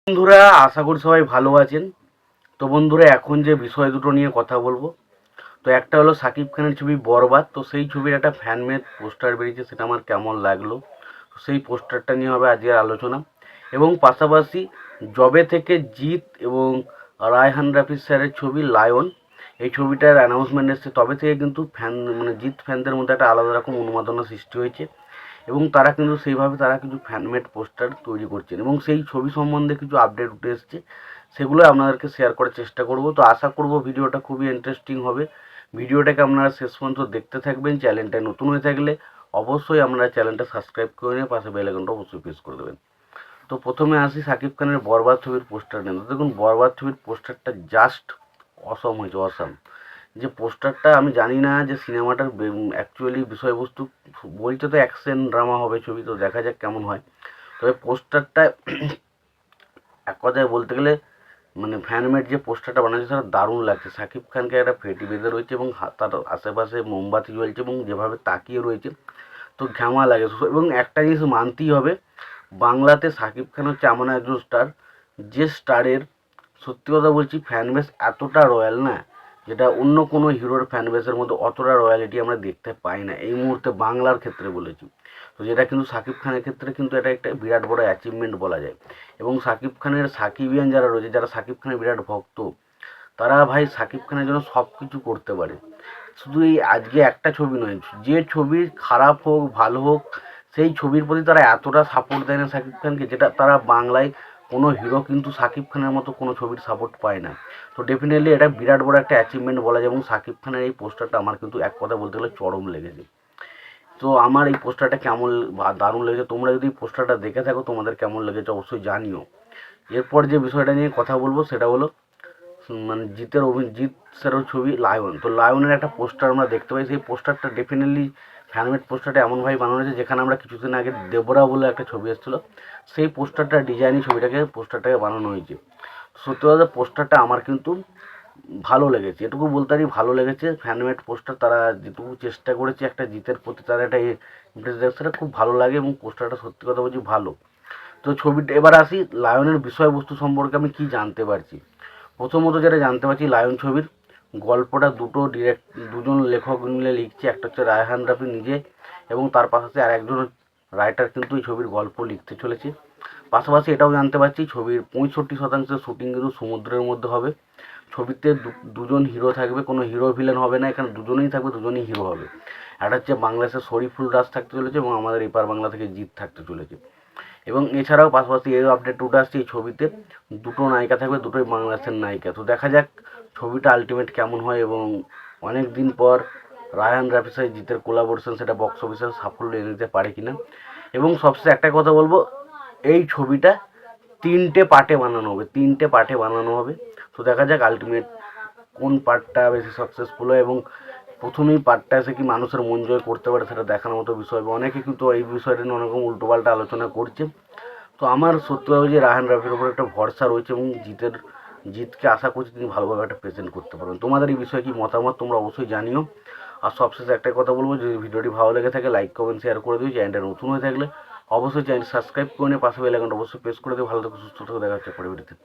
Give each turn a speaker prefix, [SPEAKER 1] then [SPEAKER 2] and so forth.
[SPEAKER 1] বন্ধুরা, আশা করি সবাই ভালো আছেন। তো বন্ধুরা, এখন যে বিষয় দুটো নিয়ে কথা বলবো, তো একটা হলো সাকিব খানের ছবি বরবাদ। তো সেই ছবির একটা ফ্যানমেড পোস্টার বেরিয়েছে, সেটা আমার কেমন লাগলো, তো সেই পোস্টারটা নিয়ে হবে আজকের আলোচনা। এবং পাশাপাশি জবে থেকে জিৎ এবং রায়হান রাফি স্যারের ছবি লায়ন, এই ছবিটার অ্যানাউন্সমেন্ট এসছে, তবে থেকে কিন্তু জিৎ ফ্যানদের মধ্যে একটা আলাদা রকম উন্মাদনা সৃষ্টি হয়েছে এবং তারা কিন্তু সেইভাবে তারা কিছু ফ্যানমেড পোস্টার তৈরি করছেন এবং সেই ছবি সম্বন্ধে কিছু আপডেট উঠে এসছে, সেগুলো আপনাদেরকে শেয়ার করার চেষ্টা করব। তো আশা করব ভিডিওটা খুবই ইন্টারেস্টিং হবে। ভিডিওটাকে আপনারা শেষ পর্যন্ত দেখতে থাকবেন। চ্যানেলটায় নতুন হয়ে থাকলে অবশ্যই আপনারা চ্যানেলটা সাবস্ক্রাইব করে নিয়ে পাশে বেল আইকনটা অবশ্যই প্রেস করে দেবেন। তো প্রথমে আসি সাকিব খানের বরবাদ ছবির পোস্টার নিয়ে। দেখুন, বরবাদ ছবির পোস্টারটা জাস্ট অসম হয়েছে, অসাম। যে পোস্টারটা, আমি জানি না যে সিনেমাটার অ্যাকচুয়ালি বিষয়বস্তু, বলছে তো অ্যাকশন ড্রামা হবে ছবি, তো দেখা যাক কেমন হয়। তবে পোস্টারটা এক কথায় বলতে গেলে ফ্যানমেড যে পোস্টারটা বানাচ্ছে সেটা দারুণ লাগছে। সাকিব খানকে একটা ফেটি বেঁধে রয়েছে এবং তার আশেপাশে মোমবাতি জ্বলছে এবং যেভাবে তাকিয়ে রয়েছে, তো ঘ্যামা লাগে। এবং একটা জিনিস মানতেই হবে, বাংলাতে সাকিব খান হচ্ছে এমন একজন স্টার, যে স্টারের সত্যি কথা বলছি ফ্যান বেস এতটা রয়্যাল না, যেটা অন্য কোনো হিরোর ফ্যান বেসের মধ্যে অতটা রয়্যালিটি আমরা দেখতে পাই না এই মুহূর্তে, বাংলার ক্ষেত্রে বলেছি। তো যেটা কিন্তু সাকিব খানের ক্ষেত্রে কিন্তু এটা একটা বিরাট বড় অ্যাচিভমেন্ট বলা যায়। এবং সাকিব খানের সাকিবিয়ান যারা রয়েছে, যারা সাকিব খানের বিরাট ভক্ত, তারা ভাই সাকিব খানের জন্য সব কিছু করতে পারে। শুধু এই আজকে একটা ছবি নয়, যে ছবি খারাপ হোক ভালো হোক, সেই ছবির প্রতি তারা এতটা সাপোর্ট দেয় না সাকিব খানকে, যেটা তারা বাংলায় কোনো হিরো কিন্তু সাকিব খানের মতো কোনো ছবির সাপোর্ট পায় না। তো ডেফিনেটলি এটা বিরাট বড় একটা অ্যাচিভমেন্ট বলা যায় এবং সাকিব খানের এই পোস্টারটা আমার কিন্তু এক কথা বলতে গেলে চরম লেগেছে। তো আমার এই পোস্টারটা কেমন দারুণ লেগেছে, তোমরা যদি এই পোস্টারটা দেখে থাকো তোমাদের কেমন লেগেছে অবশ্যই জানিও। এরপর যে বিষয়টা নিয়ে কথা বলবো সেটা হলো জিৎ স্যারের ছবি লায়ন। তো লায়নের একটা পোস্টার আমরা দেখতে পাই, সেই পোস্টারটা ডেফিনেটলি হ্যান্ডমেড পোস্টারটা এমনভাবে বানানো হয়েছে, যেখানে আমরা কিছুদিন আগে দেবরা বলে একটা ছবি এসেছিলো, সেই পোস্টারটা ডিজাইনই পোস্টারটাকে বানানো হয়েছে। সত্যি কথা পোস্টারটা আমার কিন্তু ভালো লেগেছে, এটুকু বলতে পারি ভালো লেগেছে। হ্যান্ডমেড পোস্টার তারা যেটুকু চেষ্টা করেছে একটা জিতের প্রতি, তারা একটা সেটা খুব ভালো লাগে এবং পোস্টারটা সত্যি কথা বলছি ভালো। তো ছবিটা এবার আসি লায়নের বিষয়বস্তু সম্পর্কে আমি কি জানতে পারছি। প্রথমত যেটা জানতে পারছি, লায়ন ছবির গল্পটা দুজন লেখক মিলে লিখছে। একটা হচ্ছে রায়হান রাফি নিজে এবং তার পাশাপাশি আর একজন রাইটার কিন্তু এই ছবির গল্প লিখতে চলেছে। পাশাপাশি এটাও জানতে পারছি ছবির 65% শুটিং কিন্তু সমুদ্রের মধ্যে হবে। ছবিতে দুজন হিরো থাকবে, কোনো হিরো ভিলেন হবে না, এখানে দুজনেই থাকবে, দুজনেই হিরো হবে। একটা হচ্ছে বাংলাদেশের শরীফুল রাজ থাকতে চলেছে এবং আমাদের এপার বাংলা থেকে জিৎ থাকতে চলেছে। এবং এছাড়াও পাশাপাশি এই আপডেট উঠে আসছে, এই ছবিতে দুটো নায়িকা থাকবে, দুটোই বাংলাদেশের নায়িকা। তো দেখা যাক ছবিটা আলটিমেট কেমন হয়। এবং অনেক দিন পর রায়হান রাফির সাথে জিতের কোলাবোরেশন, সেটা বক্স অফিসের সাফল্য এনে দিতে পারে কিনা। এবং সবচেয়ে একটা কথা বলবো, এই ছবিটা 3টে পার্টে বানানো হবে, 3টে পার্টে বানানো হবে। তো দেখা যাক আলটিমেট কোন পার্টটা বেশি সাকসেসফুল হয় এবং প্রথমেই পার্টটা এসে কি মানুষের মন জয় করতে পারে, সেটা দেখার মতো বিষয়। অনেকে কিন্তু এই বিষয়টা নিয়ে অনেকরকম উল্টোপাল্টা আলোচনা করছে। তো আমার সত্যি ভাবে যে রায়হান রাফির ওপর একটা ভরসা রয়েছে এবং জিতকে আশা করছি তিনি ভালোভাবে একটা প্রেজেন্ট করতে পারবেন। তোমাদের এই বিষয়ে কি মতামত তোমরা অবশ্যই জানিও। আর সবশেষে একটাই কথা বলবো, যদি ভিডিওটি ভালো লেগে থাকে লাইক কমেন্ট শেয়ার করে দিও। চ্যানেলটা নতুন হয়ে থাকলে অবশ্যই চ্যানেল সাবস্ক্রাইব করে নিয়ে পাশে বেল আইকনটা অবশ্যই প্রেস করে দিও। ভালো থেকো, সুস্থ থেকো, দেখা হচ্ছে পরে ভিডিওতে।